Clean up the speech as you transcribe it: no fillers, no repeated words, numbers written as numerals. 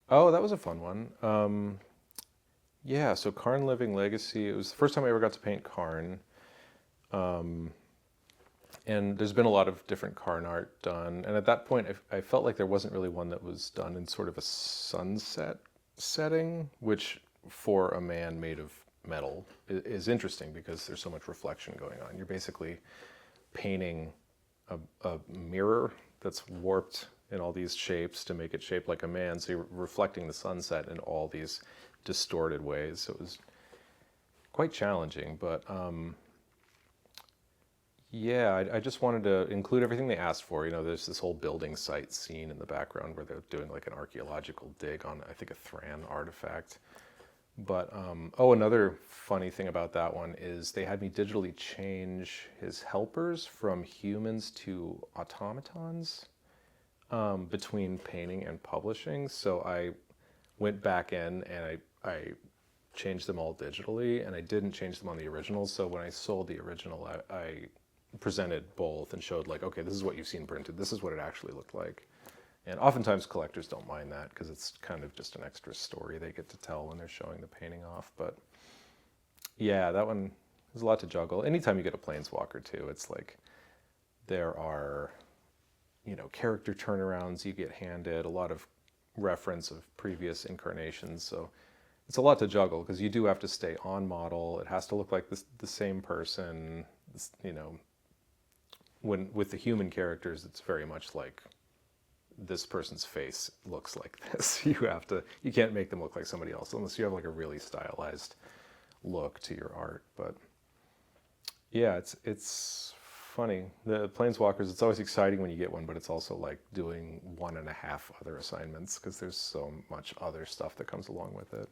Oh, that was a fun one. Yeah, so Karn Living Legacy. It was the first time I ever got to paint Karn. Um, and there's been a lot of different Karn art done. And at that point, I felt like there wasn't really one that was done in sort of a sunset setting, which for a man made of metal is interesting because there's so much reflection going on. You're basically painting a mirror that's warped in all these shapes to make it shaped like a man. So you're reflecting the sunset in all these distorted ways. So it was quite challenging, but yeah, I just wanted to include everything they asked for. You know, there's this whole building site scene in the background where they're doing like an archaeological dig on, I think, a Thran artifact. But oh, another funny thing about that one is they had me digitally change his helpers from humans to automatons between painting and publishing. So I went back in and I changed them all digitally, and I didn't change them on the original. So when I sold the original, I presented both and showed like, okay, this is what you've seen printed. This is what it actually looked like. And oftentimes collectors don't mind that because it's kind of just an extra story they get to tell when they're showing the painting off. But yeah, that one is a lot to juggle. Anytime you get a planeswalker too, it's like there are, you know, character turnarounds you get handed, a lot of reference of previous incarnations. So it's a lot to juggle because you do have to stay on model. It has to look like the same person. You know, when with the human characters, it's very much like this person's face looks like this. You can't make them look like somebody else unless you have like a really stylized look to your art. But yeah, it's funny. The Planeswalkers, it's always exciting when you get one, but it's also like doing one and a half other assignments because there's so much other stuff that comes along with it.